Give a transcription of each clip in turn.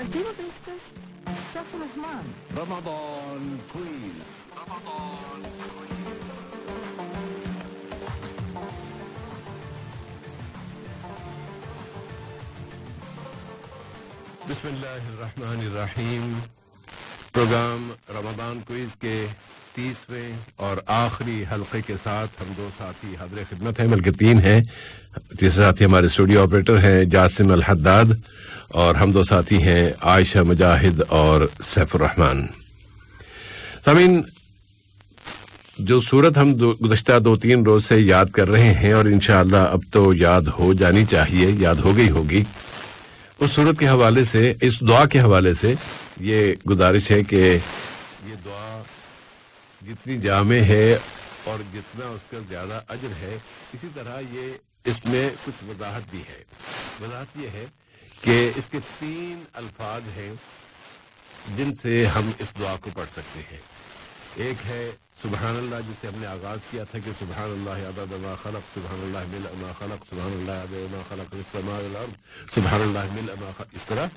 تقديم وبيشكر شيخ الرحمن. رمضان كوين. رمضان كوين. بسم اللہ الرحمن الرحیم. پروگرام رمضان کوئز کے 30ویں اور آخری حلقے کے ساتھ ہم دو ساتھی حاضر خدمت ہیں، بلکہ 3 ہیں. تیسرے ساتھی ہمارے اسٹوڈیو آپریٹر ہیں جاسم الحداد، اور ہم دو ساتھی ہیں عائشہ مجاہد اور سیف الرحمان. سامعین، جو صورت ہم گزشتہ 2-3 روز سے یاد کر رہے ہیں اور انشاءاللہ اب تو یاد ہو جانی چاہیے، یاد ہو گئی ہوگی، اس صورت کے حوالے سے، اس دعا کے حوالے سے یہ گزارش ہے کہ یہ دعا جتنی جامع ہے اور جتنا اس کا زیادہ اجر ہے، اسی طرح یہ اس میں کچھ وضاحت بھی ہے. وضاحت یہ ہے کہ اس کے 3 الفاظ ہیں جن سے ہم اس دعا کو پڑھ سکتے ہیں. ایک ہے سبحان اللہ، جس سے ہم نے آغاز کیا تھا کہ سبحان اللہ عدد ما خلق، سبحان اللہ ملء ما خلق، سبحان اللہ عدد ما خلق السماء والارض، سبحان اللہ ملء ما خلق، اس طرح.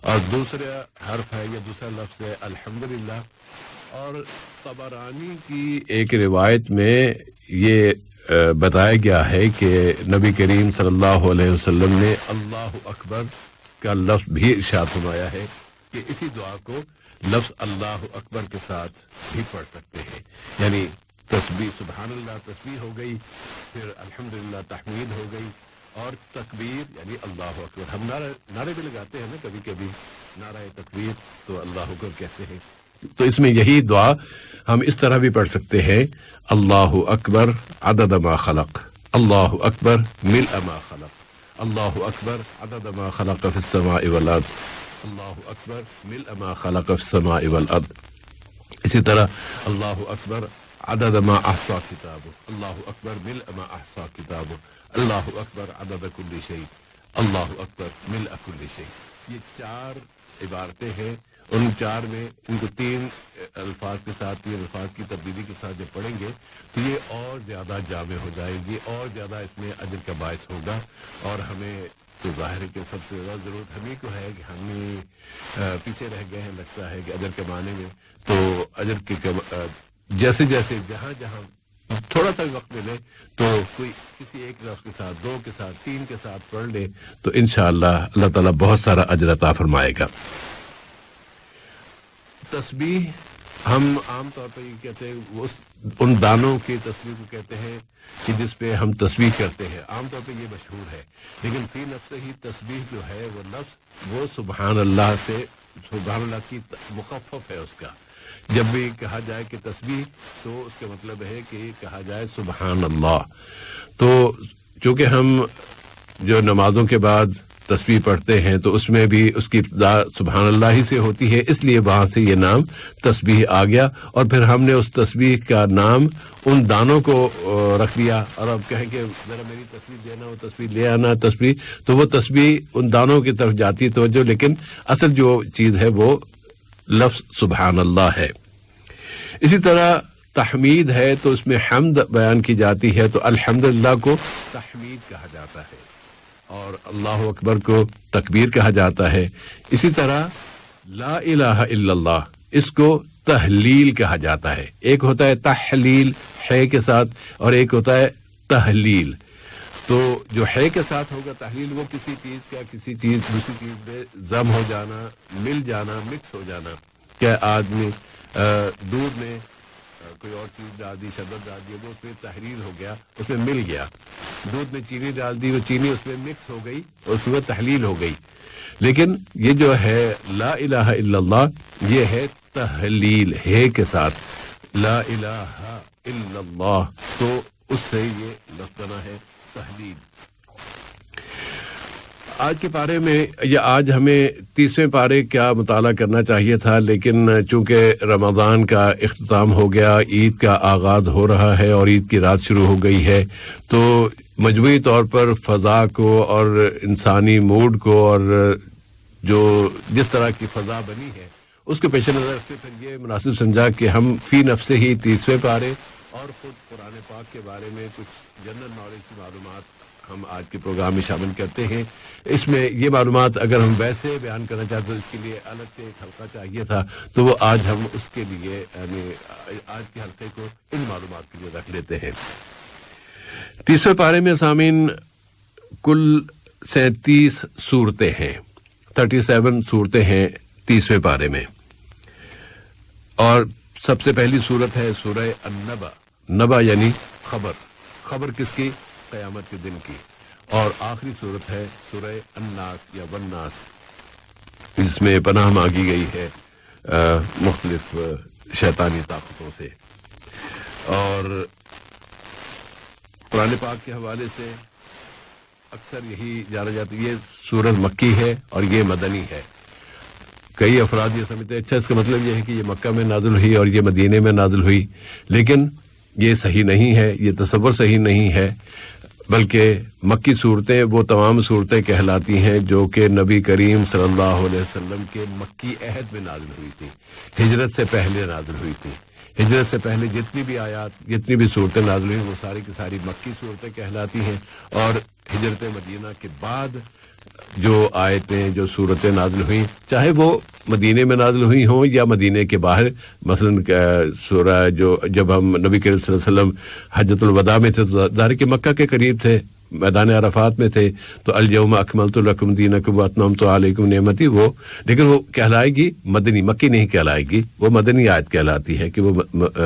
اور دوسرا حرف ہے یا دوسرا لفظ ہے الحمدللہ. اور طبرانی کی ایک روایت میں یہ بتایا گیا ہے کہ نبی کریم صلی اللہ علیہ وسلم نے اللہ اکبر کا لفظ بھی ارشاد فرمایا ہے کہ اسی دعا کو لفظ اللہ اکبر کے ساتھ بھی پڑھ سکتے ہیں. یعنی تسبیح، سبحان اللہ تسبیح ہو گئی، پھر الحمدللہ تحمید ہو گئی، اور تکبیر یعنی اللہ اکبر. ہم نعرے بھی لگاتے ہیں نا کبھی کبھی، نعرہ تکبیر تو اللہ اکبر کہتے ہیں. تو اس میں یہی دعا ہم اس طرح بھی پڑھ سکتے ہیں، اللہ اکبر عدد ما خلق، اللہ اکبر ملء ما خلق، اللہ اکبر عدد ما خلق فی السماء والارض، اللہ اکبر ملء ما خلق فی السماء والارض. اسی طرح اللہ اکبر عدد ما احصا کتابہ، اللہ اکبر ملء ما احصا کتابہ، اللہ اکبر عدد کل شیء، اللہ اکبر ملء کل شیء. یہ 4 عبارتیں ہیں. ان 4 میں ان کو 3 الفاظ کے ساتھ، 3 الفاض کی تبدیلی کے ساتھ جب پڑھیں گے تو یہ اور زیادہ جامع ہو جائے گی، اور زیادہ اس میں اجر کا باعث ہوگا. اور ہمیں تو ظاہر ہے کہ سب سے زیادہ ضرورت ہمیں کو ہے کہ ہم پیچھے رہ گئے ہیں، لگتا ہے کہ اجر کمانے میں. تو اجر کے جیسے جیسے جہاں جہاں تھوڑا سا وقت ملے تو کوئی کسی ایک لفظ کے ساتھ، 2 کے ساتھ، 3 کے ساتھ پڑھ لے تو انشاءاللہ اللہ تعالیٰ بہت سارا اجر عطا فرمائے گا. تسبیح ہم عام طور پہ یہ کہتے ہیں، ان دانوں کی تسبیح کو کہتے ہیں کہ جس پہ ہم تسبیح کرتے ہیں. عام طور پہ یہ مشہور ہے، لیکن فی نفسہ ہی تسبیح جو ہے وہ لفظ وہ سبحان اللہ سے، سبحان اللہ کی مخفف ہے اس کا. جب بھی کہا جائے کہ تسبیح تو اس کا مطلب ہے کہ کہا جائے سبحان اللہ. تو چونکہ ہم جو نمازوں کے بعد تسبیح پڑھتے ہیں تو اس میں بھی اس کی ابتدا سبحان اللہ ہی سے ہوتی ہے، اس لیے وہاں سے یہ نام تسبیح آ گیا. اور پھر ہم نے اس تسبیح کا نام ان دانوں کو رکھ دیا. اور اب کہیں کہ ذرا میری تسبیح دینا، وہ تسبیح لے آنا تسبیح، تو وہ تسبیح ان دانوں کی طرف جاتی توجہ، لیکن اصل جو چیز ہے وہ لفظ سبحان اللہ ہے. اسی طرح تحمید ہے تو اس میں حمد بیان کی جاتی ہے، تو الحمدللہ کو تحمید کہا جاتا ہے، اور اللہ اکبر کو تکبیر کہا جاتا ہے. اسی طرح لا الہ الا اللہ، اس کو تحلیل کہا جاتا ہے. ایک ہوتا ہے تحلیل ہے کے ساتھ، اور ایک ہوتا ہے تحلیل. تو جو ہے کے ساتھ ہوگا تحلیل، وہ کسی چیز کا کسی چیز دوسری چیز میں ضم ہو جانا، مل جانا، مکس ہو جانا. کیا آدمی دودھ میں کوئی اور چیز ڈال دی، شربت ڈال دی، وہ اس میں تحلیل ہو گیا، اس میں مل گیا. دودھ میں چینی ڈال دی، وہ چینی اس میں مکس ہو گئی، اس میں تحلیل ہو گئی. لیکن یہ جو ہے لا الہ الا اللہ، یہ ہے تحلیل ہے کے ساتھ، لا الہ الا اللہ، تو اس سے یہ لفظ بنا ہے تحلیل. آج کے پارے میں، یا آج ہمیں 30ویں پارے کا مطالعہ کرنا چاہیے تھا، لیکن چونکہ رمضان کا اختتام ہو گیا، عید کا آغاز ہو رہا ہے اور عید کی رات شروع ہو گئی ہے، تو مجموعی طور پر فضا کو اور انسانی موڈ کو اور جو جس طرح کی فضا بنی ہے اس کے پیش نظر رکھتے پھر یہ مناسب سمجھا کہ ہم فی نفسے ہی 30ویں پارے اور خود قرآن پاک کے بارے میں کچھ جنرل نالج کی معلومات ہم آج کے پروگرام میں شامل کرتے ہیں. اس میں یہ معلومات اگر ہم ویسے بیان کرنا چاہتے تو اس کے لیے الگ سے ایک حلقہ چاہیے تھا, تو وہ آج ہم اس کے لیے یعنی آج کے حلقے کو ان معلومات کے لیے رکھ لیتے ہیں. 30ویں پارے میں سامعین کل 37 صورتیں ہیں, 37 صورتیں ہیں 30ویں پارے میں, اور سب سے پہلی صورت ہے سورہ النبا. نبا یعنی خبر, خبر کس کی؟ قیامت کے دن کی. اور آخری صورت ہے سورہ الناس یا والناس, اس میں پناہ مانگی گئی ہے مختلف شیطانی طاقتوں سے. اور قرآن پاک کے حوالے سے اکثر یہی جانا جاتا ہے یہ سورت مکی ہے اور یہ مدنی ہے. کئی افراد یہ سمجھتے ہیں اچھا اس کا مطلب یہ ہے کہ یہ مکہ میں نازل ہوئی اور یہ مدینے میں نازل ہوئی, لیکن یہ صحیح نہیں ہے, یہ تصور صحیح نہیں ہے. بلکہ مکی صورتیں وہ تمام صورتیں کہلاتی ہیں جو کہ نبی کریم صلی اللہ علیہ وسلم کے مکی عہد میں نازل ہوئی تھی, ہجرت سے پہلے نازل ہوئی تھی. ہجرت سے پہلے جتنی بھی آیات جتنی بھی صورتیں نازل ہوئی وہ ساری کی ساری مکی صورتیں کہلاتی ہیں. اور ہجرت مدینہ کے بعد جو آیتیں جو صورتیں نازل ہوئیں چاہے وہ مدینے میں نازل ہوئی ہوں یا مدینے کے باہر, مثلا سورہ جو جب ہم نبی کریم صلی اللہ علیہ وسلم حجۃ الوداع میں تھے تو ظاہر کہ مکہ کے قریب تھے, میدان عرفات میں تھے, تو الیوم اکملت لکم دینکم واتممت علیکم نعمتی وہ, لیکن وہ کہلائے گی مدنی, مکی نہیں کہلائے گی, وہ مدنی آیت کہلاتی ہے کہ وہ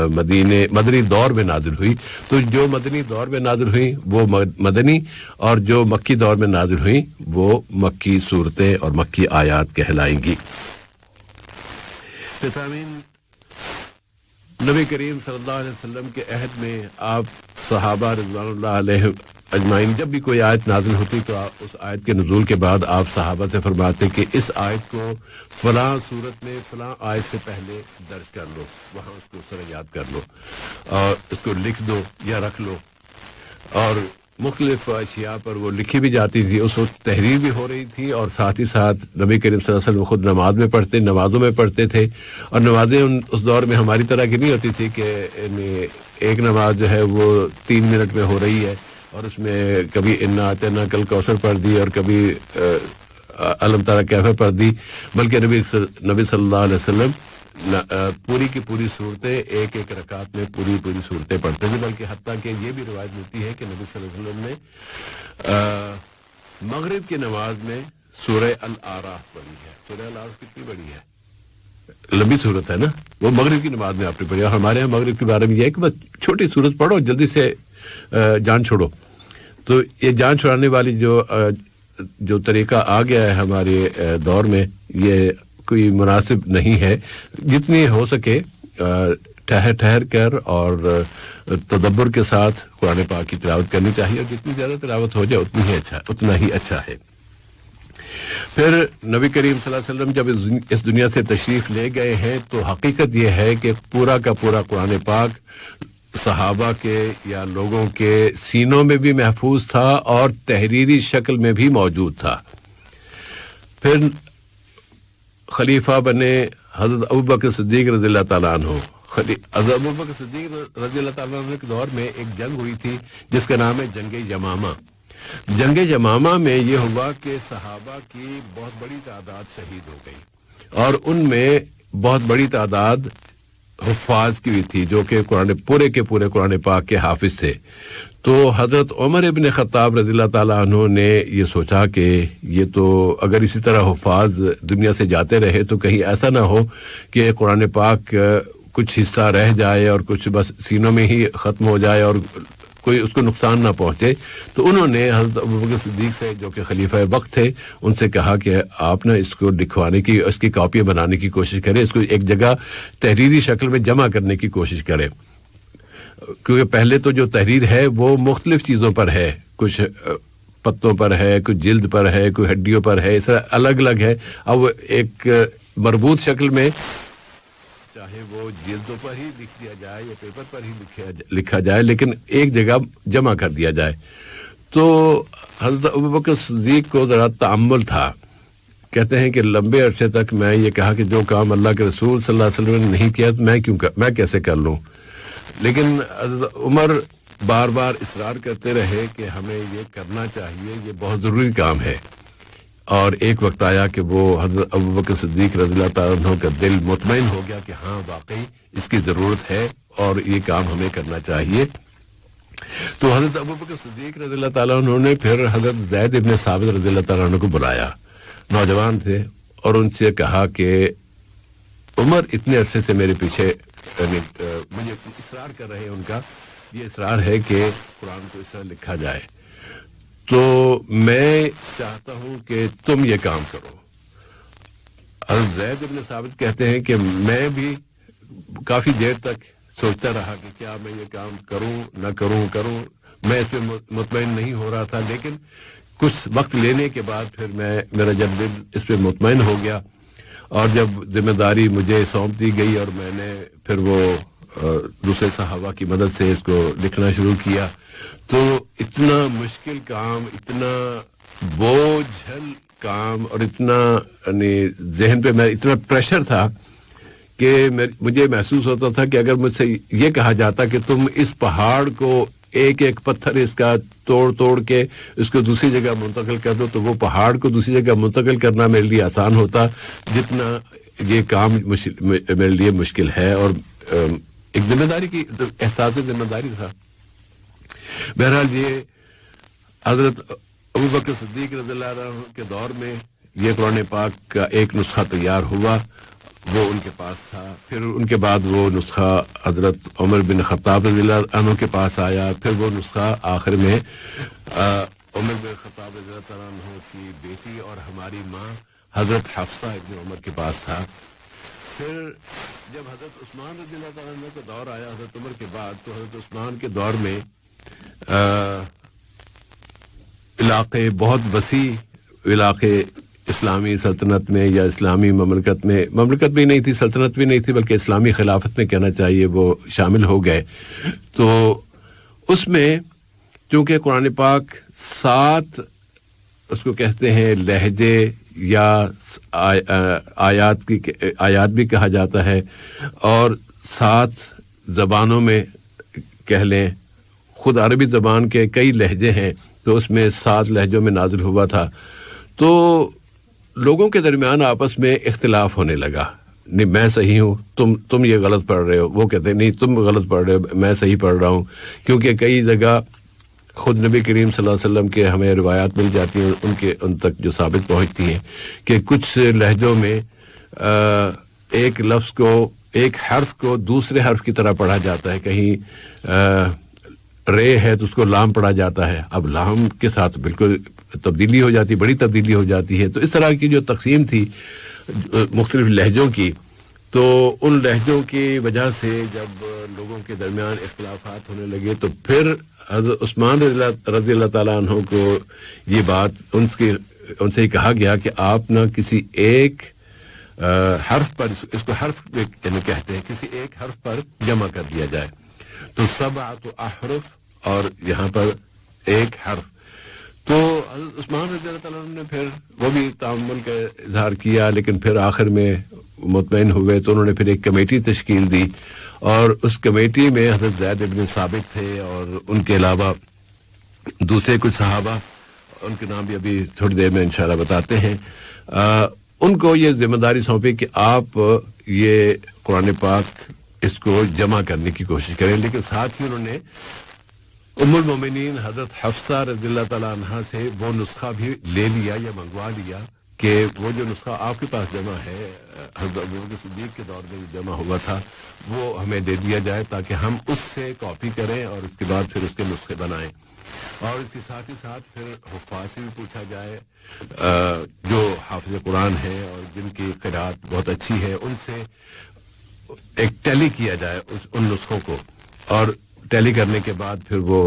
مدنی دور میں نازل ہوئی. تو جو مدنی دور میں نازل ہوئی وہ مدنی, اور جو مکی دور میں نازل ہوئی وہ مکی صورتیں اور مکی آیات کہلائیں گی. نبی کریم صلی اللہ علیہ وسلم کے عہد میں آپ صحابہ رضوان اللہ علیہ اجمعین جب بھی کوئی آیت نازل ہوتی تو اس آیت کے نزول کے بعد آپ صحابہ سے فرماتے کہ اس آیت کو فلاں صورت میں فلاں آیت سے پہلے درج کر لو, وہاں اس کو اس طرح یاد کر لو اور اس کو لکھ دو یا رکھ لو. اور مختلف اشیاء پر وہ لکھی بھی جاتی تھی, اس وقت تحریر بھی ہو رہی تھی, اور ساتھ ہی ساتھ نبی کریم صلی اللہ علیہ وسلم خود نمازوں میں پڑھتے تھے. اور نمازیں اس دور میں ہماری طرح کی نہیں ہوتی تھی کہ ایک نماز جو ہے وہ 3 منٹ میں ہو رہی ہے اور اس میں کبھی انا اعطینا کل کوثر پڑھ دی اور کبھی علم ترى کیف پڑھ دی, بلکہ نبی صلی اللہ علیہ وسلم پوری کی پوری صورتیں ایک ایک رکعت میں پوری صورتیں پڑھتے تھے. بلکہ حتیٰ کہ یہ بھی روایت ملتی ہے کہ نبی صلی اللہ علیہ وسلم نے مغرب کی نماز میں سورہ الاعراف پڑھی ہے. سورہ الاعراف کتنی بڑی ہے, لمبی صورت ہے نا, وہ مغرب کی نماز میں آپ نے پڑھی. اور ہمارے یہاں مغرب کے بارے میں یہ ہے کہ بس چھوٹی صورت پڑھو جلدی سے جان چھوڑو. تو یہ جان چھڑانے والی جو طریقہ آ گیا ہے ہمارے دور میں یہ کوئی مناسب نہیں ہے. جتنی ہو سکے ٹھہر کر اور تدبر کے ساتھ قرآن پاک کی تلاوت کرنی چاہیے, اور جتنی زیادہ تلاوت ہو جائے اتنا ہی اچھا ہے. پھر نبی کریم صلی اللہ علیہ وسلم جب اس دنیا سے تشریف لے گئے ہیں تو حقیقت یہ ہے کہ پورا کا پورا قرآن پاک صحابہ کے یا لوگوں کے سینوں میں بھی محفوظ تھا اور تحریری شکل میں بھی موجود تھا. پھر خلیفہ بنے حضرت ابوبکر صدیق رضی اللہ تعالیٰ عنہ. حضرت ابوبکر صدیق رضی اللہ تعالیٰ عنہ کے دور میں ایک جنگ ہوئی تھی جس کا نام ہے جنگ یمامہ. جنگ یمامہ میں یہ ہوا کہ صحابہ کی بہت بڑی تعداد شہید ہو گئی, اور ان میں بہت بڑی تعداد حفاظ کی بھی تھی جو کہ پورے کے پورے قرآن پاک کے حافظ تھے. تو حضرت عمر ابن خطاب رضی اللہ تعالیٰ عنہ نے یہ سوچا کہ یہ تو اگر اسی طرح حفاظ دنیا سے جاتے رہے تو کہیں ایسا نہ ہو کہ قرآن پاک کچھ حصہ رہ جائے اور کچھ بس سینوں میں ہی ختم ہو جائے اور کوئی اس کو نقصان نہ پہنچے. تو انہوں نے حضرت ابوبکر صدیق سے جو کہ خلیفہ وقت تھے ان سے کہا کہ آپ نا اس کو لکھوانے کی اس کی کاپیاں بنانے کی کوشش کریں, اس کو ایک جگہ تحریری شکل میں جمع کرنے کی کوشش کریں, کیونکہ پہلے تو جو تحریر ہے وہ مختلف چیزوں پر ہے, کچھ پتوں پر ہے, کچھ جلد پر ہے, کوئی ہڈیوں پر ہے, اس طرح الگ الگ ہے. اب ایک مربوط شکل میں چاہے وہ جلدوں پر ہی لکھ دیا جائے یا پیپر پر ہی لکھا جائے لیکن ایک جگہ جمع کر دیا جائے. تو حضرت ابوبکر صدیق کو ذرا تأمل تھا, کہتے ہیں کہ لمبے عرصے تک میں یہ کہا کہ جو کام اللہ کے رسول صلی اللہ علیہ وسلم نے نہیں کیا تو میں کیسے کر لوں. لیکن حضرت عمر بار بار اصرار کرتے رہے کہ ہمیں یہ کرنا چاہیے، یہ بہت ضروری کام ہے. اور ایک وقت آیا کہ وہ حضرت ابوبکر صدیق رضی اللہ تعالیٰ عنہ کا دل مطمئن ہو گیا کہ ہاں واقعی اس کی ضرورت ہے اور یہ کام ہمیں کرنا چاہیے. تو حضرت ابوبکر صدیق رضی اللہ تعالیٰ عنہ نے پھر حضرت زید ابن ثابت رضی اللہ تعالیٰ عنہ کو بلایا، نوجوان تھے، اور ان سے کہا کہ عمر اتنے عرصے سے میرے پیچھے مجھے اصرار کر رہے ہیں، ان کا یہ اصرار ہے کہ قرآن کو اس طرح لکھا جائے، تو میں چاہتا ہوں کہ تم یہ کام کرو. حضرت زید ابن ثابت کہتے ہیں کہ میں بھی کافی دیر تک سوچتا رہا کہ کیا میں یہ کام کروں نہ کروں. میں اس پہ مطمئن نہیں ہو رہا تھا، لیکن کچھ وقت لینے کے بعد پھر میرا جب دل اس پہ مطمئن ہو گیا، اور جب ذمہ داری مجھے سونپ دی گئی اور میں نے پھر وہ دوسرے صحابہ کی مدد سے اس کو لکھنا شروع کیا، تو اتنا مشکل کام، اتنا بوجھل کام، اور اتنا یعنی ذہن پہ میں اتنا پریشر تھا کہ مجھے محسوس ہوتا تھا کہ اگر مجھ سے یہ کہا جاتا کہ تم اس پہاڑ کو ایک ایک پتھر اس کا توڑ کے اس کو دوسری جگہ منتقل کر دو، تو وہ پہاڑ کو دوسری جگہ منتقل کرنا میرے لیے آسان ہوتا جتنا یہ کام میرے لیے مشکل ہے. اور ایک ذمہ داری کی احساس ذمہ داری تھا. بہرحال یہ حضرت ابوبکر صدیق رضی اللہ عنہ کے دور میں یہ قرآن پاک کا ایک نسخہ تیار ہوا، وہ ان کے پاس تھا. پھر ان کے بعد وہ نسخہ حضرت عمر بن خطاب رضی اللہ عنہ کے پاس آیا. پھر وہ نسخہ آخر میں عمر بن خطاب رضی اللہ عنہ کی بیٹی اور ہماری ماں حضرت حفصہ ابن عمر کے پاس تھا. پھر جب حضرت عثمان رضی اللہ تعالیٰ عنہ کا دور آیا حضرت عمر کے بعد، تو حضرت عثمان کے دور میں علاقے بہت وسیع علاقے اسلامی سلطنت میں یا اسلامی مملکت بھی نہیں تھی، سلطنت بھی نہیں تھی، بلکہ اسلامی خلافت میں کہنا چاہیے، وہ شامل ہو گئے. تو اس میں چونکہ قرآن پاک 7 اس کو کہتے ہیں لہجے یا آیات بھی کہا جاتا ہے، اور 7 زبانوں میں کہہ لیں، خود عربی زبان کے کئی لہجے ہیں، تو اس میں 7 لہجوں میں نازل ہوا تھا. تو لوگوں کے درمیان آپس میں اختلاف ہونے لگا، نہیں میں صحیح ہوں، تم یہ غلط پڑھ رہے ہو، وہ کہتے ہیں نہیں تم غلط پڑھ رہے ہو، میں صحیح پڑھ رہا ہوں. کیونکہ کئی جگہ خود نبی کریم صلی اللہ علیہ وسلم کے ہمیں روایات مل جاتی ہیں ان تک جو ثابت پہنچتی ہیں کہ کچھ لہجوں میں ایک لفظ کو، ایک حرف کو دوسرے حرف کی طرح پڑھا جاتا ہے. کہیں رے ہے تو اس کو لام پڑھا جاتا ہے، اب لام کے ساتھ بالکل تبدیلی ہو جاتی، بڑی تبدیلی ہو جاتی ہے. تو اس طرح کی جو تقسیم تھی مختلف لہجوں کی، تو ان لہجوں کی وجہ سے جب لوگوں کے درمیان اختلافات ہونے لگے، تو پھر حضرت عثمان رضی اللہ تعالیٰ عنہ کو یہ بات ان سے کہا گیا کہ آپ نہ کسی ایک حرف پر، اس کو حرف یعنی کہتے ہیں، کسی ایک حرف پر جمع کر دیا جائے. تو 7 احرف اور یہاں پر ایک حرف. تو حضرت عثمان رضی اللہ تعالیٰ عنہ نے پھر وہ بھی تعامل کا اظہار کیا، لیکن پھر آخر میں مطمئن ہوئے تو انہوں نے پھر ایک کمیٹی تشکیل دی، اور اس کمیٹی میں حضرت زید ابن ثابت تھے، اور ان کے علاوہ دوسرے کچھ صحابہ، ان کے نام بھی ابھی تھوڑی دیر میں انشاءاللہ بتاتے ہیں. ان کو یہ ذمہ داری سونپی کہ آپ یہ قرآن پاک اس کو جمع کرنے کی کوشش کریں. لیکن ساتھ ہی انہوں نے ام المومنین حضرت حفصہ رضی اللہ تعالیٰ عنہ سے وہ نسخہ بھی لے لیا یا منگوا لیا کہ وہ جو نسخہ آپ کے پاس جمع ہے، حضرت ابوبکر صدیق کے دور میں جمع ہوا تھا، وہ ہمیں دے دیا جائے تاکہ ہم اس سے کاپی کریں اور اس کے بعد پھر اس کے نسخے بنائیں. اور اس کے ساتھ ہی ساتھ پھر حفاظ سے بھی پوچھا جائے جو حافظ قرآن ہیں اور جن کی قرأت بہت اچھی ہے، ان سے ایک ٹیلی کیا جائے ان نسخوں کو، اور ٹیلی کرنے کے بعد پھر وہ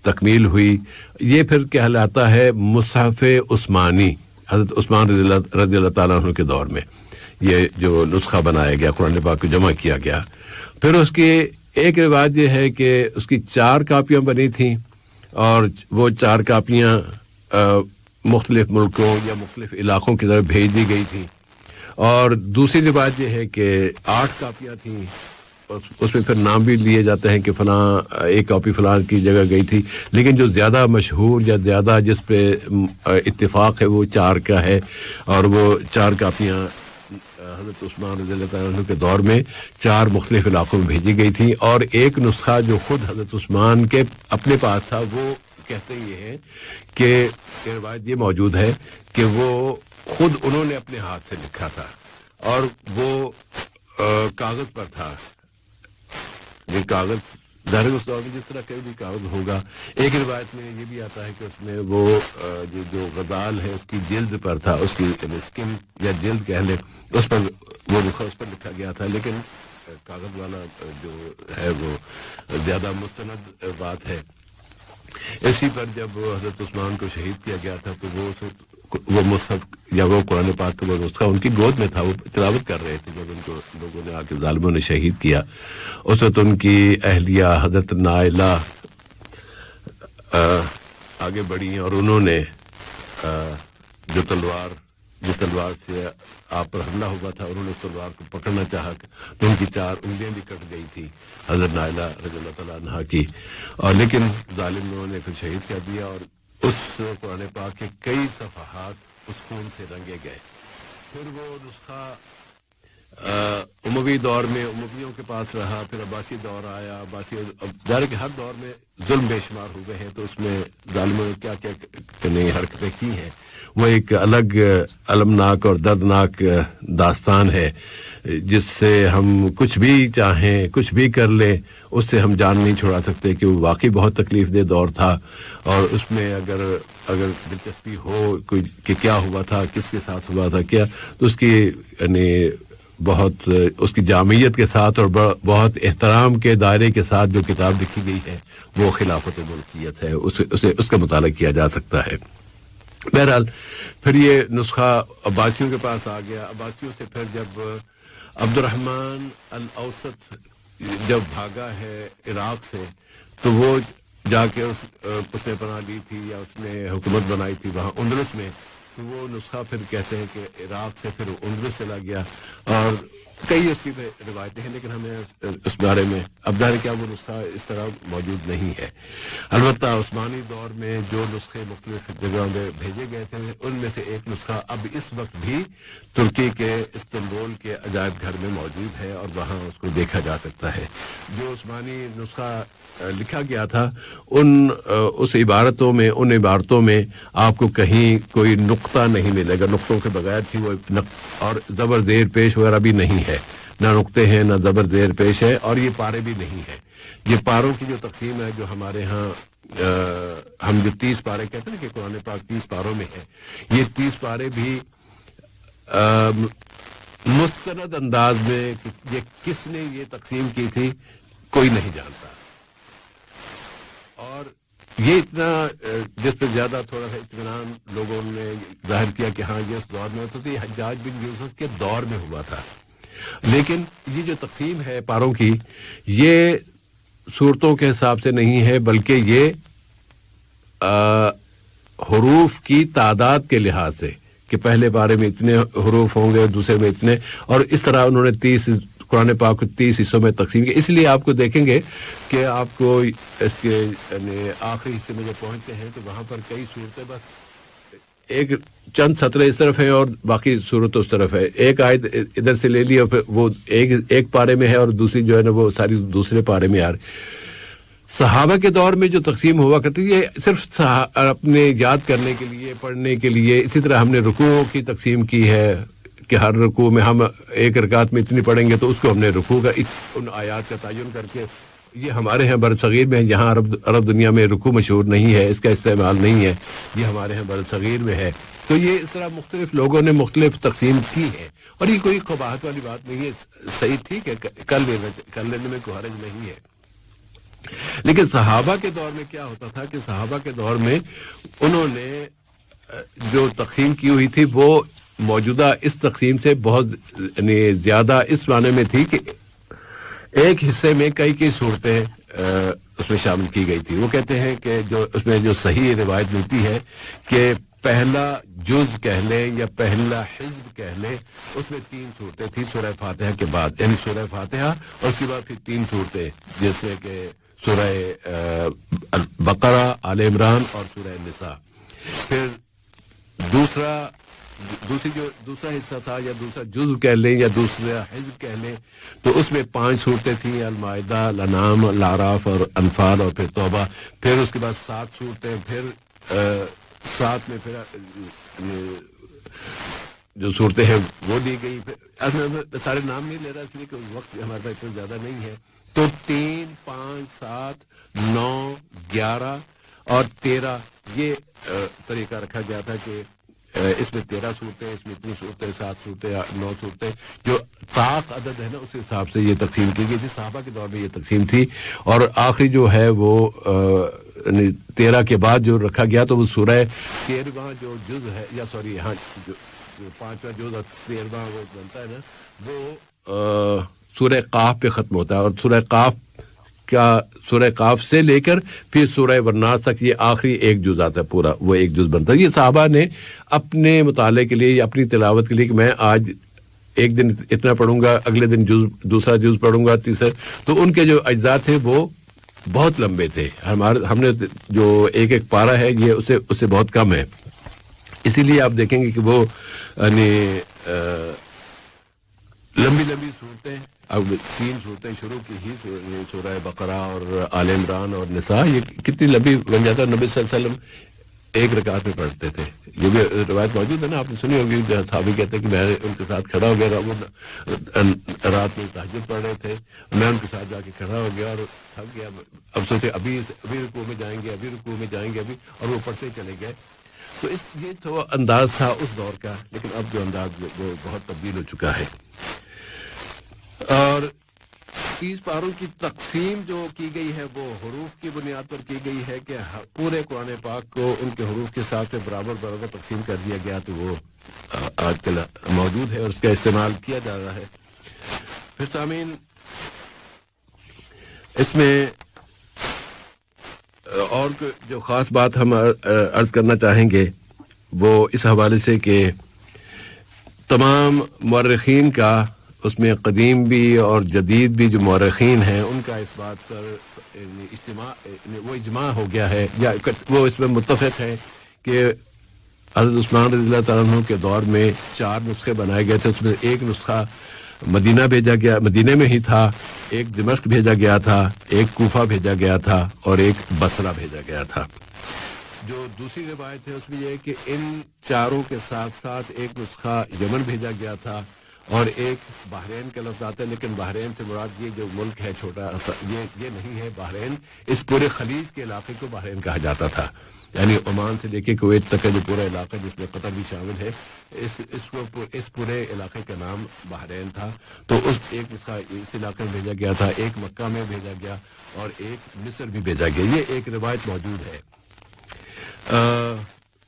تکمیل ہوئی. یہ پھر کہلاتا ہے مصحف عثمانی، حضرت عثمان رضی اللہ تعالیٰ عنہ کے دور میں یہ جو نسخہ بنایا گیا، قرآن پاک کو جمع کیا گیا. پھر اس کی ایک روایت یہ ہے کہ اس کی 4 کاپیاں بنی تھیں، اور وہ 4 کاپیاں مختلف ملکوں یا مختلف علاقوں کی طرف بھیج دی گئی تھیں. اور دوسری روایت یہ ہے کہ 8 کاپیاں تھیں، اس میں پھر نام بھی لیے جاتے ہیں کہ فلاں ایک کاپی فلاں کی جگہ گئی تھی، لیکن جو زیادہ مشہور یا زیادہ جس پہ اتفاق ہے وہ 4 کا ہے، اور وہ 4 کاپیاں حضرت عثمان رضی اللہ تعالیٰ عنہ کے دور میں 4 مختلف علاقوں میں بھیجی گئی تھی، اور ایک نسخہ جو خود حضرت عثمان کے اپنے پاس تھا، وہ کہتے یہ ہیں کہ روایت یہ موجود ہے کہ وہ خود انہوں نے اپنے ہاتھ سے لکھا تھا، اور وہ کاغذ پر تھا، یہ کاغذ ظاہر اس دور میں جس طرح کوئی بھی کاغذ ہوگا۔ ایک روایت میں یہ بھی آتا ہے کہ اس میں وہ جو غزال ہے اس کی جلد پر تھا، اس کی اسکن یا جلد کہہ لیں، اس پر وہ اس پر لکھا گیا تھا، لیکن کاغذ والا جو ہے وہ زیادہ مستند بات ہے۔ اسی پر جب حضرت عثمان کو شہید کیا گیا تھا تو وہ مصحف یا وہ قرآن پاک کا وہ نسخہ ان کی گود میں تھا، وہ تلاوت کر رہے تھے جب ان کو لوگوں نے آ کے ظالموں نے شہید کیا۔ اس وقت ان کی اہلیہ حضرت نائلہ آگے بڑھی اور انہوں نے جس تلوار سے آپ پر حملہ ہوا تھا، انہوں نے اس تلوار کو پکڑنا چاہا تو ان کی 4 انگلیاں بھی کٹ گئی تھی حضرت نائلہ رضی اللہ تعالیٰ عنہا کی، اور لیکن ظالم لوگوں نے پھر شہید کر دیا، اور اس قرآن پاک کے کئی صفحات اس خون سے رنگے گئے۔ پھر وہ نسخہ اموی دور میں امویوں کے پاس رہا، پھر عباسی دور آیا، عباسی ظاہر کہ ہر دور میں ظلم بے شمار ہوئے ہیں، تو اس میں ظالموں نے کیا کیا نئی حرکتیں کی ہیں وہ ایک الگ المناک اور دردناک داستان ہے، جس سے ہم کچھ بھی چاہیں کچھ بھی کر لیں اس سے ہم جان نہیں چھڑا سکتے کہ وہ واقعی بہت تکلیف دہ دور تھا، اور اس میں اگر دلچسپی ہو کوئی کہ کیا ہوا تھا، کس کے ساتھ ہوا تھا کیا، تو اس کی یعنی بہت اس کی جامعیت کے ساتھ اور بہت احترام کے دائرے کے ساتھ جو کتاب لکھی گئی ہے وہ خلافت ملکیت ہے، اس کا مطالعہ کیا جا سکتا ہے۔ بہرحال پھر یہ نسخہ عباسیوں کے پاس آ گیا۔ عباسیوں سے پھر جب عبد الرحمن الاوسط جب بھاگا ہے عراق سے تو وہ جا کے اس نے پناہ لی تھی یا اس نے حکومت بنائی تھی وہاں اندلس میں، تو وہ نسخہ پھر کہتے ہیں کہ عراق سے پھر اندلس چلا گیا، اور کئی اس کی روایتیں ہیں، لیکن ہمیں اس بارے میں اب ظاہر کیا وہ نسخہ اس طرح موجود نہیں ہے۔ البتہ عثمانی دور میں جو نسخے مختلف جگہوں میں بھیجے گئے تھے ان میں سے ایک نسخہ اب اس وقت بھی ترکی کے استنبول کے عجائب گھر میں موجود ہے، اور وہاں اس کو دیکھا جا سکتا ہے۔ جو عثمانی نسخہ لکھا گیا تھا اس ان عبارتوں میں آپ کو کہیں کوئی نقطہ نہیں ملے گا، نقطوں کے بغیر تھی وہ، اور زبر زیر پیش وغیرہ بھی نہیں ہے، نہ نقطے ہیں نہ زبر زیر پیش ہے، اور یہ پارے بھی نہیں ہے۔ یہ پاروں کی جو تقسیم ہے جو ہمارے ہاں ہم جو 30 پارے کہتے ہیں کہ قرآن پاک 30 پاروں میں ہے، یہ 30 پارے بھی مستند انداز میں یہ کس نے یہ تقسیم کی تھی کوئی نہیں جانتا، اور یہ اتنا جس پہ زیادہ تھوڑا سا اطمینان لوگوں نے ظاہر کیا کہ ہاں یہ اس دور میں ہوتا تھا، یہ حجاج بن یوسف کے دور میں ہوا تھا، لیکن یہ جو تقسیم ہے پاروں کی یہ صورتوں کے حساب سے نہیں ہے، بلکہ یہ حروف کی تعداد کے لحاظ سے کہ پہلے پارے میں اتنے حروف ہوں گے دوسرے میں اتنے، اور اس طرح انہوں نے 30 قرآن پاک کو 30 حصوں میں تقسیم کیا۔ اس لیے آپ کو دیکھیں گے کہ آپ کو اس کے آخری حصے میں جب پہنچتے ہیں تو وہاں پر کئی صورتیں بس ایک چند سطریں اس طرف ہیں اور باقی صورت اس طرف ہے، ایک آیت ادھر سے لے لی اور پھر وہ ایک پارے میں ہے اور دوسری جو ہے نا وہ ساری دوسرے پارے میں آ رہی۔ صحابہ کے دور میں جو تقسیم ہوا کرتی یہ صرف اپنے یاد کرنے کے لیے پڑھنے کے لیے، اسی طرح ہم نے رکوعوں کی تقسیم کی ہے کہ ہر رکوع میں ہم ایک رکعت میں اتنی پڑھیں گے تو اس کو ہم نے رکوع کا ان آیات کا تعین کر کے، یہ ہمارے ہاں برصغیر میں یہاں عرب دنیا میں رکوع مشہور نہیں ہے، اس کا استعمال نہیں ہے، یہ ہمارے ہاں برصغیر میں ہے، تو یہ اس طرح مختلف لوگوں نے مختلف تقسیم کی ہے، اور یہ کوئی قباحت والی بات نہیں ہے، صحیح ٹھیک ہے کر لینے میں کوئی حرج نہیں ہے۔ لیکن صحابہ کے دور میں کیا ہوتا تھا کہ صحابہ کے دور میں انہوں نے جو تقسیم کی ہوئی تھی وہ موجودہ اس تقسیم سے بہت زیادہ اس معنی میں تھی کہ ایک حصے میں کئی صورتیں اس میں شامل کی گئی تھی۔ وہ کہتے ہیں کہ جو اس میں جو صحیح روایت ملتی ہے کہ پہلا جز کہہ لیں یا پہلا حزب کہہ لیں، اس میں 3 صورتیں تھیں سورہ فاتحہ کے بعد، یعنی سورہ فاتحہ اور اس کے بعد پھر 3 صورتیں جیسے کہ سورہ بقرہ، آل عمران اور سورہ نساء. پھر دوسرا حصہ تھا یا دوسرا جزء کہہ لیں یا دوسرا حزب کہہ لیں، تو اس میں 5 صورتیں تھیں، المائدہ، الانعام، الاعراف اور انفال اور پھر توبہ. پھر اس کے بعد 7 صورتیں، پھر 7 میں پھر جو صورتیں ہیں وہ دی گئی. میں سارے نام نہیں لے رہا اس لیے کہ وقت ہمارے پاس اتنا زیادہ نہیں ہے. تو 3، 5، 7، 9، 11 اور 13 یہ طریقہ رکھا گیا تھا کہ اس میں 13 صورتیں، اس میں اتنی صورتیں، 7 صورتیں، 9 صورتیں، جو طاق عدد ہے نا اس حساب سے یہ تقسیم کی گئی تھی. صحابہ کے دور میں یہ تقسیم تھی. اور آخری جو ہے وہ 13 کے بعد جو رکھا گیا تو وہ سورہ 13واں جو جز ہے، یا سوری ہاں جو 5واں جز اور 13واں وہ بنتا ہے نا، وہ سورہ قاف پہ ختم ہوتا ہے. اور سورہ قاف سے لے کر پھر سورہ والناس تک یہ آخری ایک جز آتا ہے، پورا وہ ایک جز بنتا ہے. یہ صحابہ نے اپنے مطالعے کے لیے یا اپنی تلاوت کے لیے کہ میں آج ایک دن اتنا پڑھوں گا، اگلے دن دوسرا جز پڑھوں گا، تیسرا، تو ان کے جو اجزاء تھے وہ بہت لمبے تھے. ہم نے جو ایک پارہ ہے یہ اس سے بہت کم ہے. اسی لیے آپ دیکھیں گے کہ وہ یعنی لمبی صورتیں، اب 3 صورتیں شروع کی ہی، سورہ بقرہ اور آل عمران اور نساء، یہ کتنی لمبی بن جاتا ہے. نبی صلی اللہ علیہ وسلم ایک رکعت میں پڑھتے تھے. یہ بھی روایت موجود ہے نا، آپ نے سنی ہوگی. صحابی کہتے ہیں کہ میں ان کے ساتھ کھڑا ہو گیا، وہ رات میں تہجد پڑھ رہے تھے، میں ان کے ساتھ جا کے کھڑا ہو گیا اور تھک گیا. اب سوچے ابھی رکوع میں جائیں گے، اور وہ پڑھتے چلے گئے. تو یہ تو انداز تھا اس دور کا، لیکن اب جو انداز وہ بہت تبدیل ہو چکا ہے. اور 30 پاروں کی تقسیم جو کی گئی ہے وہ حروف کی بنیاد پر کی گئی ہے کہ پورے قرآن پاک کو ان کے حروف کے ساتھ برابر تقسیم کر دیا گیا. تو وہ آج کل موجود ہے اور اس کا استعمال کیا جا رہا ہے. پھر سامعین، اس میں اور جو خاص بات ہم عرض کرنا چاہیں گے وہ اس حوالے سے کہ تمام مورخین کا، اس میں قدیم بھی اور جدید بھی جو مورخین ہیں، ان کا اس بات پر وہ اجماع ہو گیا ہے یا وہ اس میں متفق ہے کہ حضرت عثمان رضی اللہ تعالیٰ عنہ کے دور میں 4 نسخے بنائے گئے تھے. اس میں ایک نسخہ مدینہ بھیجا گیا، مدینہ میں ہی تھا، ایک دمشق بھیجا گیا تھا، ایک کوفہ بھیجا گیا تھا اور ایک بصرہ بھیجا گیا تھا. جو دوسری روایت ہے اس میں یہ ہے کہ ان 4 کے ساتھ ساتھ ایک نسخہ یمن بھیجا گیا تھا اور ایک بحرین کا لفظ آتا ہے، لیکن بحرین سے مراد یہ جو ملک ہے چھوٹا یہ نہیں ہے. بحرین، اس پورے خلیج کے علاقے کو بحرین کہا جاتا تھا، یعنی عمان سے لے کے کویت تک کا جو پورا علاقہ جس میں قطر بھی شامل ہے، اس پورے علاقے کا نام بحرین تھا. تو اس ایک نسخہ اس علاقے میں بھیجا گیا تھا، ایک مکہ میں بھیجا گیا اور ایک مصر بھی بھیجا گیا. یہ ایک روایت موجود ہے،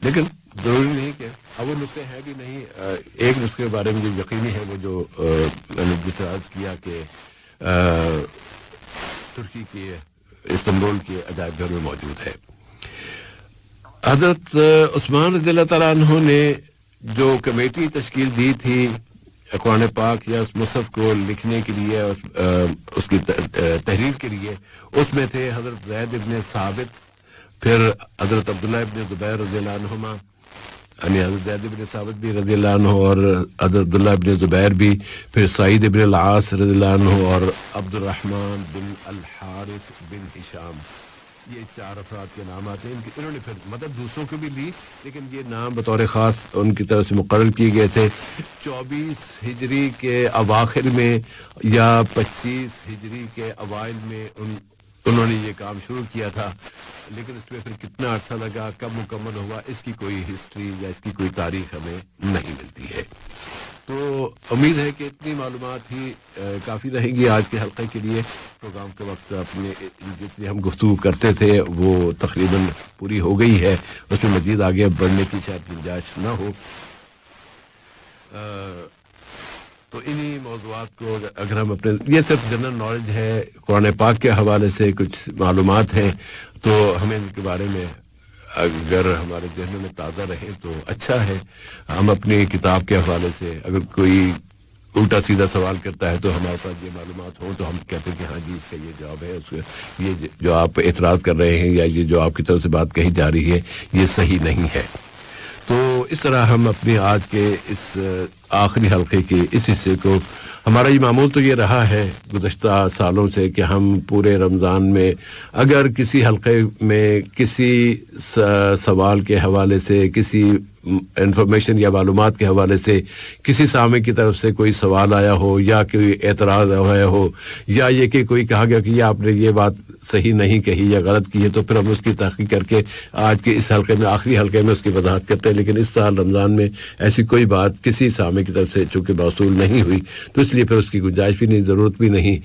لیکن ضروری نہیں کہ اب وہ نسخے ہے بھی نہیں. ایک نسخے کے بارے میں جو یقینی ہے وہ جو میں نے جس عرض کیا کہ ترکی کے استنبول کے عجائب گھر میں موجود ہے. حضرت عثمان رضی اللہ تعالیٰ عنہ نے جو کمیٹی تشکیل دی تھی قرآن پاک یا اس مصحف کو لکھنے کے لیے، اس کی تحریر کے لیے، اس میں تھے حضرت زید ابن ثابت، پھر حضرت عبداللہ ابن زبیر رضی اللہ عنہما، یعنی حضرت زید ابن ثابت بھی رضی اللہ عنہ اور حضرت عبداللہ ابن زبیر بھی، پھر سعید ابن العاص رضی اللہ عنہ اور عبد الرحمن بن الحارث بن ہشام. یہ 4 افراد کے نام آتے ہیں. انہوں نے پھر مدد دوسروں کو بھی لی، لیکن یہ نام بطور خاص ان کی طرف سے مقرر کیے گئے تھے. 24 ہجری کے اواخر میں یا 25 ہجری کے اوائل میں انہوں نے یہ کام شروع کیا تھا، لیکن اس میں پھر کتنا عرصہ لگا، کب مکمل ہوا، اس کی کوئی ہسٹری یا اس کی کوئی تاریخ ہمیں نہیں ملتی ہے. تو امید ہے کہ اتنی معلومات ہی کافی رہے گی آج کے حلقے کے لیے. پروگرام کے وقت اپنے جتنی ہم گفتگو کرتے تھے وہ تقریباً پوری ہو گئی ہے، اس میں مزید آگے بڑھنے کی شاید گنجائش نہ ہو. تو انہی موضوعات کو اگر ہم اپنے، یہ صرف جنرل نالج ہے، قرآن پاک کے حوالے سے کچھ معلومات ہیں، تو ہمیں ان کے بارے میں اگر ہمارے ذہنوں میں تازہ رہے تو اچھا ہے. ہم اپنی کتاب کے حوالے سے اگر کوئی الٹا سیدھا سوال کرتا ہے تو ہمارے پاس یہ معلومات ہو تو ہم کہتے ہیں کہ ہاں جی اس کا یہ جواب ہے, یہ جو آپ اعتراض کر رہے ہیں یا یہ جو آپ کی طرف سے بات کہی جا رہی ہے یہ صحیح نہیں ہے. تو اس طرح ہم اپنے آج کے اس آخری حلقے کے اس حصے کو, ہمارا یہ معمول تو یہ رہا ہے گزشتہ سالوں سے کہ ہم پورے رمضان میں اگر کسی حلقے میں کسی سوال کے حوالے سے, کسی انفارمیشن یا معلومات کے حوالے سے کسی سامع کی طرف سے کوئی سوال آیا ہو یا کوئی اعتراض آیا ہو یا یہ کہ کوئی کہا گیا کہ یہ آپ نے یہ بات صحیح نہیں کہی یا غلط کی ہے, تو پھر ہم اس کی تحقیق کر کے آج کے اس حلقے میں, آخری حلقے میں اس کی وضاحت کرتے ہیں. لیکن اس سال رمضان میں ایسی کوئی بات کسی سامع کی طرف سے چونکہ موصول نہیں ہوئی تو اس لیے پھر اس کی گنجائش بھی نہیں, ضرورت بھی نہیں.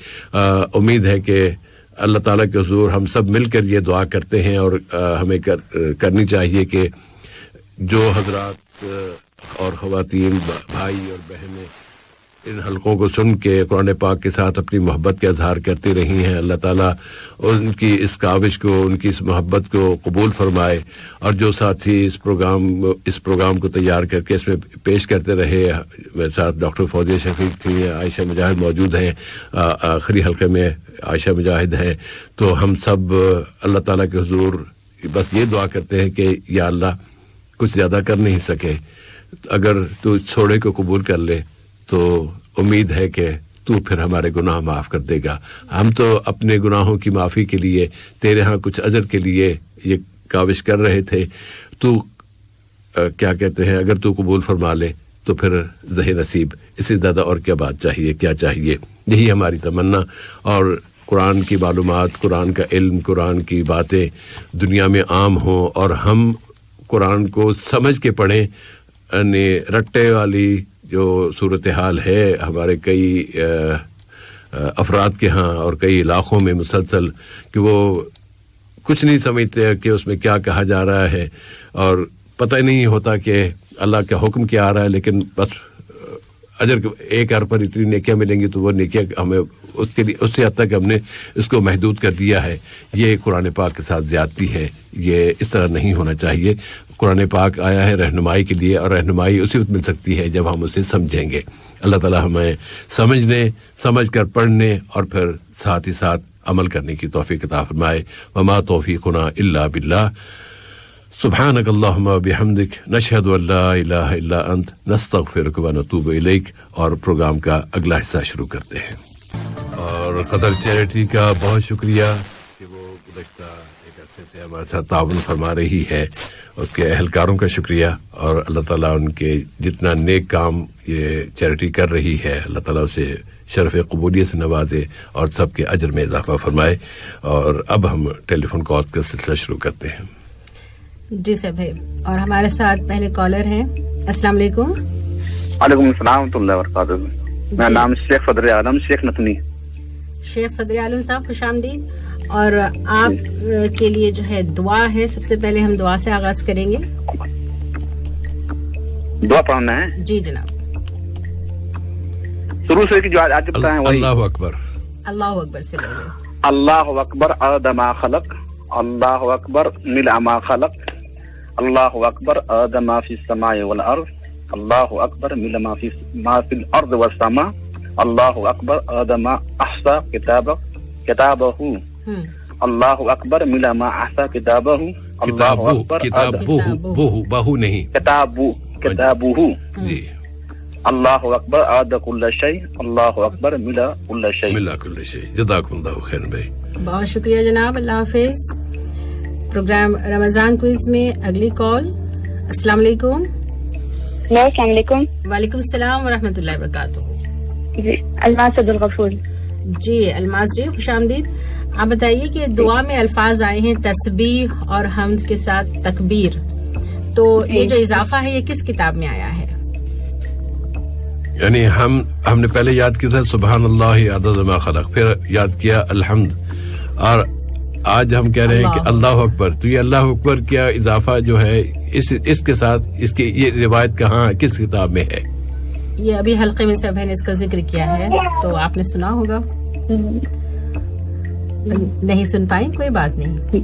امید ہے کہ اللہ تعالیٰ کے حضور ہم سب مل کر یہ دعا کرتے ہیں اور ہمیں کرنی چاہیے کہ جو حضرات اور خواتین بھائی اور بہنیں ان حلقوں کو سن کے قرآن پاک کے ساتھ اپنی محبت کا اظہار کرتی رہی ہیں, اللہ تعالیٰ ان کی اس کاوش کو, ان کی اس محبت کو قبول فرمائے. اور جو ساتھی اس پروگرام کو تیار کر کے اس میں پیش کرتے رہے, میرے ساتھ ڈاکٹر فوزیہ شفیق تھی, عائشہ مجاہد موجود ہیں, آخری حلقے میں عائشہ مجاہد ہیں. تو ہم سب اللہ تعالیٰ کے حضور بس یہ دعا کرتے ہیں کہ یا اللہ کچھ زیادہ کر نہیں سکے, اگر تو تھوڑے کو قبول کر لے تو امید ہے کہ تو پھر ہمارے گناہ معاف کر دے گا. ہم تو اپنے گناہوں کی معافی کے لیے تیرے ہاں کچھ اجر کے لیے یہ کاوش کر رہے تھے. تو کیا کہتے ہیں, اگر تو قبول فرما لے تو پھر زہ نصیب, اس سے زیادہ اور کیا بات چاہیے, کیا چاہیے. یہی ہماری تمنا. اور قرآن کی معلومات, قرآن کا علم, قرآن کی باتیں دنیا میں عام ہوں اور ہم قرآن کو سمجھ کے پڑھیں. رٹے والی جو صورتحال ہے ہمارے کئی افراد کے ہاں اور کئی علاقوں میں مسلسل, کہ وہ کچھ نہیں سمجھتے کہ اس میں کیا کہا جا رہا ہے اور پتہ ہی نہیں ہوتا کہ اللہ کا حکم کیا آ رہا ہے, لیکن بس اجر ایک ار پر اتنی نیکیاں ملیں گی تو وہ نیکیاں ہمیں اس کے لیے اس سے حد تک ہم نے اس کو محدود کر دیا ہے. یہ قرآن پاک کے ساتھ زیادتی ہے, یہ اس طرح نہیں ہونا چاہیے. قرآن پاک آیا ہے رہنمائی کے لیے اور رہنمائی اسی وقت مل سکتی ہے جب ہم اسے سمجھیں گے. اللہ تعالیٰ ہمیں سمجھ کر پڑھنے اور پھر ساتھ ہی ساتھ عمل کرنے کی توفیق عطا فرمائے. وما توفیقنا الا باللہ. سبحانک اللہم بحمدک نشہد ان لا الہ الا انت نستغفرک ونتوب الیک. اور پروگرام کا اگلا حصہ شروع کرتے ہیں. اور قطر چیریٹی کا بہت شکریہ کہ وہ گزشتہ ایک عرصے سے ہمارے ساتھ تعاون فرما رہی ہے. اس کے اہلکاروں کا شکریہ, اور اللہ تعالیٰ ان کے جتنا نیک کام یہ چیریٹی کر رہی ہے اللہ تعالیٰ اسے شرف قبولیت سے نوازے اور سب کے اجر میں اضافہ فرمائے. اور اب ہم ٹیلی فون کال کا سلسلہ شروع کرتے ہیں. جی صاحب, اور ہمارے ساتھ پہلے کالر ہیں. السلام علیکم. وعلیکم السلام ورحمۃ اللہ وبرکاتہ. میرا نام شیخ صدر عالم شیخ نتنی. شیخ صدر عالم صاحب خوش آمدید. اور آپ کے لیے جو ہے دعا ہے, سب سے پہلے ہم دعا سے آغاز کریں گے. دعا پڑھنا ہے؟ جی جناب. شروع سے جو آج بتائیں وہی. اللہ اکبر. اللہ اکبر سے لے لیں. اللہ اکبر عدد ما خلق, اللہ اکبر ملء ما خلق, اللہ اکبر عدد ما فی السماء والارض, اللہ اکبر ملء ما فی الارض والسماء, اللہ اکبر عدد ما احصا کتابہ, اللہ اکبر ملء ما احصا کتابہ, اللہ اکبر بہو نہیں کتابہ, جی, اللہ اکبر عدد کل شیء, اللہ اکبر ملء کل شیء. ملا کل شیء. جزاکم اللہ خیر بھائی. بہت شکریہ جناب, اللہ حافظ. پروگرام رمضان کوئز میں اگلی کال. السلام علیکم. السلام علیکم. وعلیکم السلام ورحمۃ اللہ وبرکاتہ. جی الماس عبدالغفور. جی الماس جی خوش آمدید. آپ بتائیے کہ دعا میں الفاظ آئے ہیں تسبیح اور حمد کے ساتھ تکبیر, تو یہ جو اضافہ ہے یہ کس کتاب میں آیا ہے؟ یعنی ہم نے پہلے یاد کیا تھا سبحان اللہ عدد ما خلق, پھر یاد کیا الحمد, اور آج ہم کہہ رہے ہیں کہ اللہ اکبر. تو یہ اللہ اکبر کیا اضافہ جو ہے اس کے ساتھ اس کی یہ روایت کہاں کس کتاب میں ہے؟ یہ ابھی حلقے میں سب نے اس کا ذکر کیا ہے, تو آپ نے سنا ہوگا. نہیں سن پائیں, کوئی بات نہیں.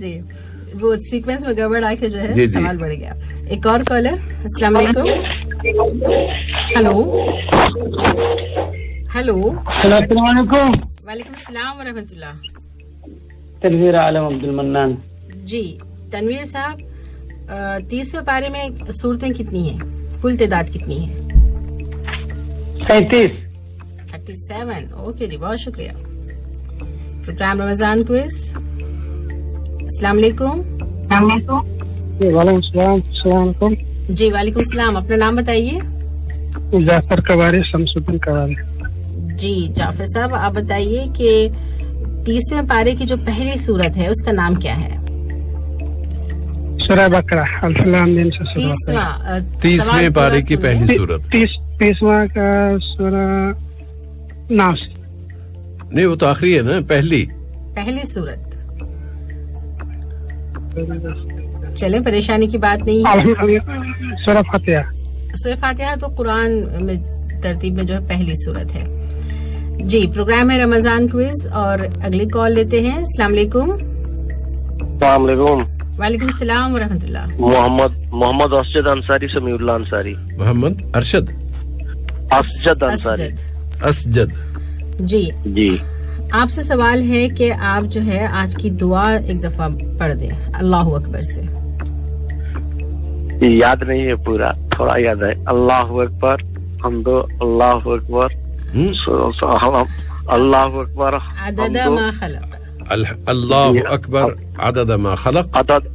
جی وہ سیکوینس میں گڑبڑ آ کے جو ہے جی سوال بڑھ گیا. ایک اور کالر. السلام علیکم. Hello hello. السلام علیکم. وعلیکم السلام ورحمۃ اللہ. تنویر عالم عبد المنان. جی تنویر صاحب 30ویں پارے میں صورتیں کتنی ہیں؟ کل تعداد کتنی ہے؟ 37. 37. اوکے جی بہت شکریہ. پروگرام رمضان کوئز. السلام علیکم. وعلیکم السلام. السلام علیکم. جی وعلیکم السلام. اپنا نام بتائیے. جعفر کواری, شمس الدین کواری. جی جعفر صاحب آپ بتائیے کہ 30ویں پارے کی جو پہلی صورت ہے اس کا نام کیا ہے؟ سورہ بقرہ. الف لام میم سے شروع ہوتا ہے. 30ویں پارے کی پہلی صورت. 30واں کا سورہ ناس. نہیں وہ تو آخری ہے نا, پہلی صورت. چلیں پریشانی کی بات نہیں ہے. سورہ فاتحہ. سورہ فاتحہ تو قرآن میں ترتیب میں جو ہے پہلی صورت ہے. جی پروگرام ہے رمضان کوئز اور اگلی کال لیتے ہیں. السلام علیکم. السلام علیکم. وعلیکم السلام ورحمۃ اللہ. محمد اسجد انصاری, سمیع اللہ انصاری. محمد ارشد اسجد انصاری. اسجد. جی جی آپ سے سوال ہے کہ آپ جو ہے آج کی دعا ایک دفعہ پڑھ دیں اللہ اکبر سے. یاد نہیں ہے پورا, تھوڑا یاد ہے. اللہ اکبر حمد, اللہ اکبر اللہ اکبر عدد ما خلق. اللہ اکبر عدد ما خلق. عدد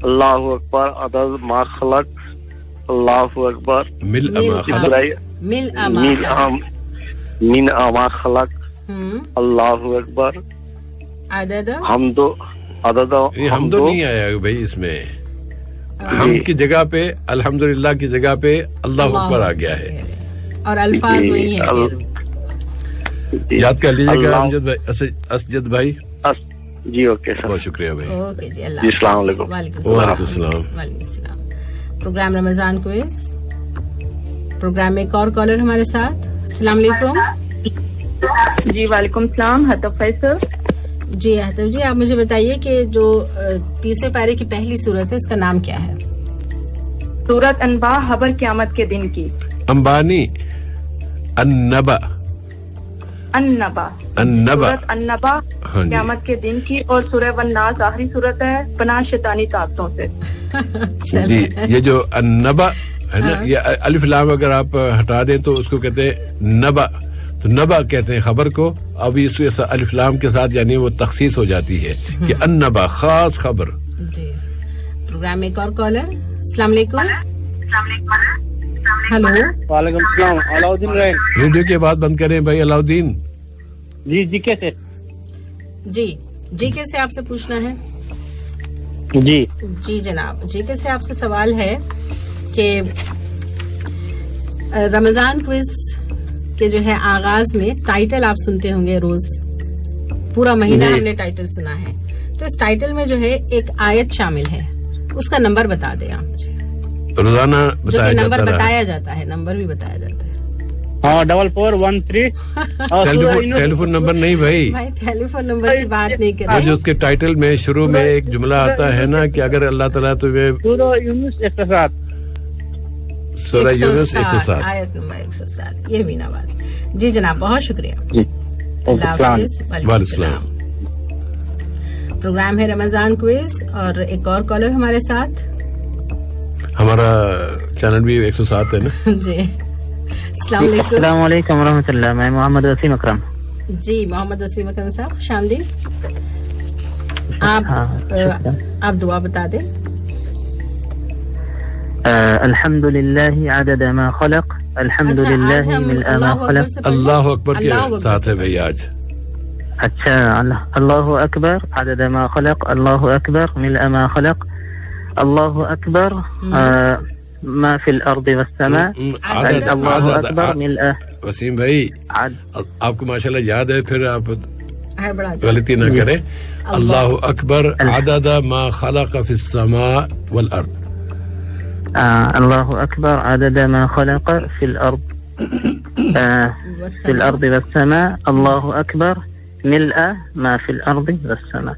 اللہ اکبر عدد ما خلق. اللہ اکبر ملء ما خلق. ملء من ما خلق. اللہ اکبر عدد حمد. عدد یہ حمد نہیں آیا بھائی اس میں. حمد کی جگہ پہ الحمدللہ کی جگہ پہ اللہ اکبر آ گیا ہے اور الفاظ وہی ہیں. یاد کر لیجیے گا اسجد بھائی. جی اوکے سر, بہت شکریہ بھائی. اوکے جی اللہ. السلام علیکم. وعلیکم وعلیکم السلام. وعلیکم السلام. پروگرام رمضان کوئز. پروگرام میں ایک اور کالر ہمارے ساتھ. السلام علیکم. جی وعلیکم السلام. حتف فیصل. جی حتف جی آپ مجھے بتائیے کہ جو 30ویں پارے کی پہلی صورت ہے اس کا نام کیا ہے؟ سورت انباء, خبر قیامت کے دن کی. انبانی. النبا. النبا. سورت النبا قیامت کے دن کی. اور سورہ والناس آخری صورت ہے پناہ شیطانی طاقتوں سے. جی یہ جو النبا ہے نا, یہ الف لام اگر آپ ہٹا دیں تو اس کو کہتے ہیں نبا. تو نبا کہتے ہیں خبر کو. اب اس الف لام کے ساتھ یعنی وہ تخصیص ہو جاتی ہے کہ النبا خاص خبر. جی پروگرام میں ایک اور کالر. السلام علیکم. ہلو. وعلیکم السلام. علاؤدین رحیم. ریڈیو کی بات بند کریں بھائی. علاؤدین. جی جی کیسے. جی جی کیسے آپ سے پوچھنا ہے. جی جی جناب جی کیسے آپ سے سوال ہے کہ رمضان کوئز کے جو ہے آغاز میں ٹائٹل آپ سنتے ہوں گے روز. پورا مہینہ ہم نے ٹائٹل سنا ہے. تو اس ٹائٹل میں جو ہے ایک آیت شامل ہے, اس کا نمبر بتا دیں آپ مجھے. روزانہ جو کہ نمبر بتایا جاتا ہے, نمبر بھی بتایا جاتا ہے. ہاں 4413. ٹیلی فون نمبر نہیں بھائی ٹیلی فون نمبر کی بات نہیں کر جو اس کے ٹائٹل میں شروع میں ایک جملہ آتا ہے نا کہ اگر اللہ تعالیٰ تمہیں سورہ یونس 107. سورہ یونس 107 آیت نمبر 107. یہ بھی نا بات. جی جناب بہت شکریہ. اللہ حافظ. وعلیکم السلام. پروگرام ہے رمضان کوئز اور ایک اور کالر ہمارے ساتھ. ہمارا چینل بھی 107 ہے نا. جی السلام علیکم. السلام علیکم ورحمۃ اللہ. میں محمد وسیم اکرم. جی محمد وسیم اکرم صاحب خوش آمدید. آپ دعا بتا دیں. الحمد للہ عدد ما خلق. الحمد للہ ملء ما خلق. اللہ اکبر کے ساتھ ہے بھائی آج. اچھا اللہ اکبر عدد ما خلق. اللہ اکبر ملء ما خلق. اللہ اکبر ما فی الارض والسماء. اللہ اکبر ملء. وسیم بھائی آپ کو ماشاءاللہ یاد ہے, پھر آپ غلطی نہ کریں. اللہ اکبر عدد ما خلق فی السماء والارض. اللہ اکبر عدد ما خلق فی الارض فی الارض والسماء. اللہ اکبر ملء ما فی الارض والسماء.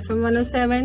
FM 107,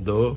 2,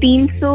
300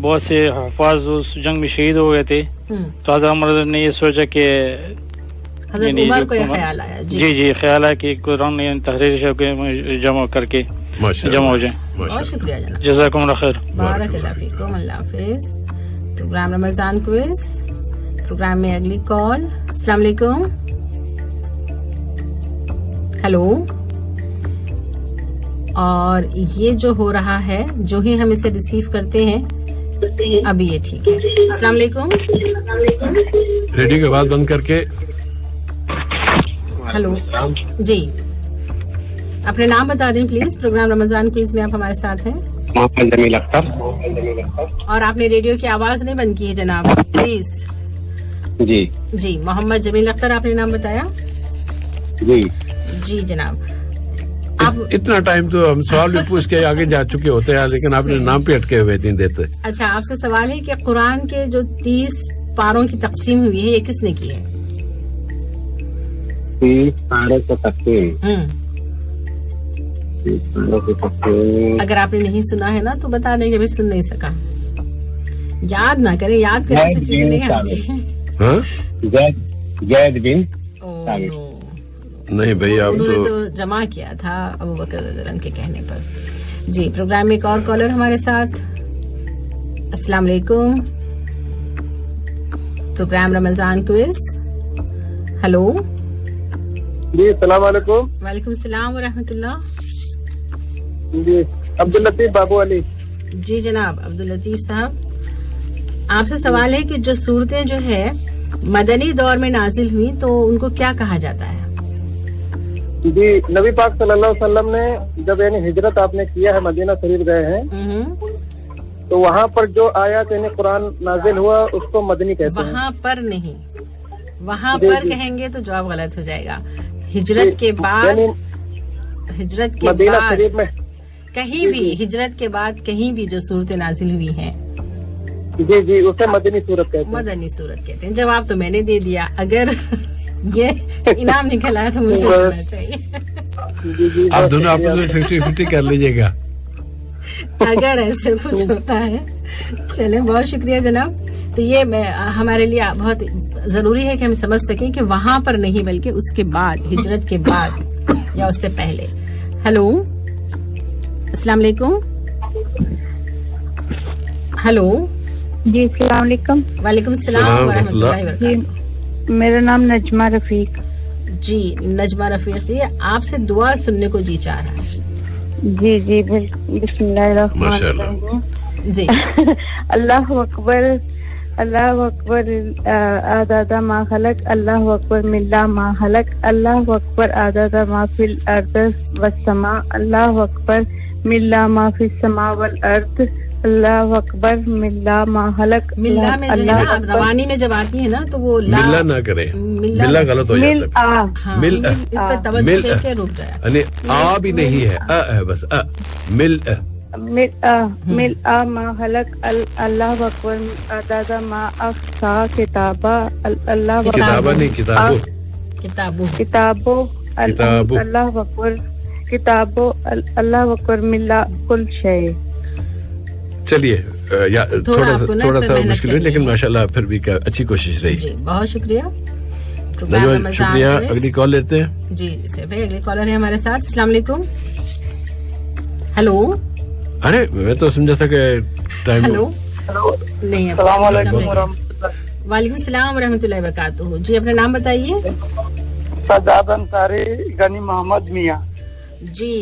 بہت سے حفاظ اس جنگ میں شہید ہو گئے تھے، تو حضرت عمر نے یہ سوچا کہ حضرت عمر کو یہ خیال آیا جی خیال ہے کہ قرآن تحریر جمع کر کے جمع ہو جائیں. بہت شکریہ جناب، جزاکم اللہ خیر. بارک اللہ فیکم. اللہ حافظ. پروگرام رمضان کوئز، پروگرام میں اگلی کال. السلام علیکم. ہیلو. اور یہ جو ہو رہا ہے، جو ہی ہم اسے ریسیو کرتے ہیں ابھی یہ ٹھیک ہے. السلام علیکم. ریڈیو کی آواز بند کر کے. ہلو جی، اپنے نام بتا دیں پلیز. پروگرام رمضان کوئز میں آپ ہمارے ساتھ ہیں. محمد جمیل اختر. اور آپ نے ریڈیو کی آواز نہیں بند کی ہے جناب پلیز. جی محمد جمیل اختر آپ نے نام بتایا. جی جناب. اتنا ٹائم تو ہم سوال بھی پوچھ کے آگے جا چکے ہوتے ہیں، لیکن آپ نے نام پہ اٹکے ہوئے نہیں دیتے. اچھا، آپ سے سوال ہے کہ قرآن کے جو 30 پاروں کی تقسیم ہوئی ہے یہ کس نے کی ہے؟ 30 پاروں کو تقسیم. اگر آپ نے نہیں سنا ہے نا تو بتا دیں کہ ابھی سن نہیں سکا. یاد نہ کریں، یاد کرنے سے چیزیں نہیں آتی. زید بن نہیں بھائی، آپ انہوں نے تو جمع کیا تھا ابو بکر رضی اللہ عنہ کے کہنے پر. جی پروگرام میں ایک اور کالر ہمارے ساتھ. السلام علیکم. پروگرام رمضان کوئز. ہلو جی السلام علیکم. وعلیکم السلام ورحمۃ اللہ. جی عبداللطیف بابو علی. جی جناب عبداللطیف صاحب، آپ سے سوال ہے کہ جو صورتیں جو ہے مدنی دور میں نازل ہوئی تو ان کو کیا کہا جاتا ہے؟ جی نبی پاک صلی اللہ علیہ وسلم نے جب یعنی ہجرت آپ نے کیا ہے، مدینہ شریف گئے ہیں، تو وہاں پر جو آیات یعنی قرآن نازل ہوا اس کو مدنی کہتے ہیں. وہاں پر نہیں، وہاں پر کہیں گے تو جواب غلط ہو جائے گا. ہجرت کے بعد، ہجرت کے بعد کہیں بھی، ہجرت کے بعد کہیں بھی جو صورتیں نازل ہوئی ہیں جی اسے مدنی صورت کہتے ہیں. مدنی صورت کہتے ہیں. جواب تو میں نے دے دیا. اگر یہ انعام نکلا ہے تو مجھے ہونا چاہیے. آپ دونوں آپس میں 50-50 کر لیجیے گا اگر ایسے کچھ ہوتا ہے. چلیں بہت شکریہ جناب. تو یہ ہمارے لیے بہت ضروری ہے کہ ہم سمجھ سکیں کہ وہاں پر نہیں بلکہ اس کے بعد، ہجرت کے بعد یا اس سے پہلے. ہلو السلام علیکم. ہلو جی السلام علیکم. وعلیکم السلام ورحمۃ اللہ وبرکاتہ. میرا نام نجمہ رفیق. جی نجمہ رفیق جی، آپ سے دعا سننے کو جی چاہ رہا ہے. جی بسم اللہ الرحمن الرحیم. جی اللہ اکبر، اللہ اکبر عدد ما خلق، اللہ اکبر ملا ما خلق، اللہ اکبر عدد ما فی الارض والسماء، اللہ اکبر ملا ما فی السماء والارض، اللہ اکبر ملا ما خلق. ملا میں جو ہے روانی میں جب آتی ہے نا تو وہ ملا نہ کرے، ملا غلط ہو جاتا ہے. مل اس پر توجہ دے کے رک جائے. یعنی آ بھی نہیں ہے، ہے بس. مل مل ما خلق، اللہ اکبر عدد ما احصا کتابا، اللہ کتابہ نہیں کتابو، اللہ اکبر کتابو، اللہ اکبر ملا کل شے. چلیے تھوڑا سا مشکل ہے لیکن ماشاءاللہ پھر بھی اچھی کوشش رہی. جی بہت شکریہ. شکریہ. اگلی کال لیتے ہیں. جی بھائی اگلی کالر ہے ہمارے ساتھ. السلام علیکم. ہلو. ارے میں تو سمجھا تھا کہ ٹائم. ہلو نہیں. السلام علیکم ورحمۃ اللہ. وعلیکم السلام ورحمۃ اللہ وبرکاتہ. جی اپنا نام بتائیے. سجاد انصاری غنی محمد میاں. جی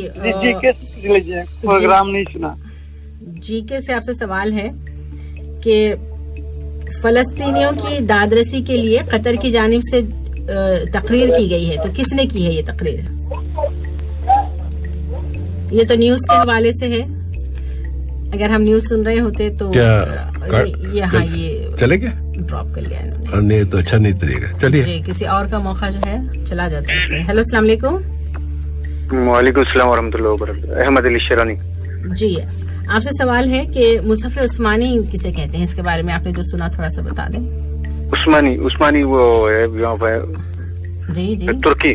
پروگرام نہیں سنا. جی کے سے آپ سے سوال ہے کہ فلسطینیوں کی دادرسی کے لیے قطر کی جانب سے تقریر کی گئی ہے تو کس نے کی ہے یہ تقریر؟ یہ تو نیوز کے حوالے سے ہے. اگر ہم نیوز سن رہے ہوتے تو یہ چلے گیا ڈراپ کر لیا انہوں نے. نہیں تو اچھا نہیں طریقہ. چلیے جی کسی اور کا موقع جو ہے چلا جاتا ہے اس سے. ہیلو السلام علیکم. وعلیکم السلام ورحمۃ اللہ وبرکاتہ. احمد علی شیرانی. جی آپ سے سوال ہے کہ مصحف عثمانی کسے کہتے ہیں؟ اس کے بارے میں آپ نے جو سنا تھوڑا سا بتا دیں. عثمانی وہ ہے جی ترکی.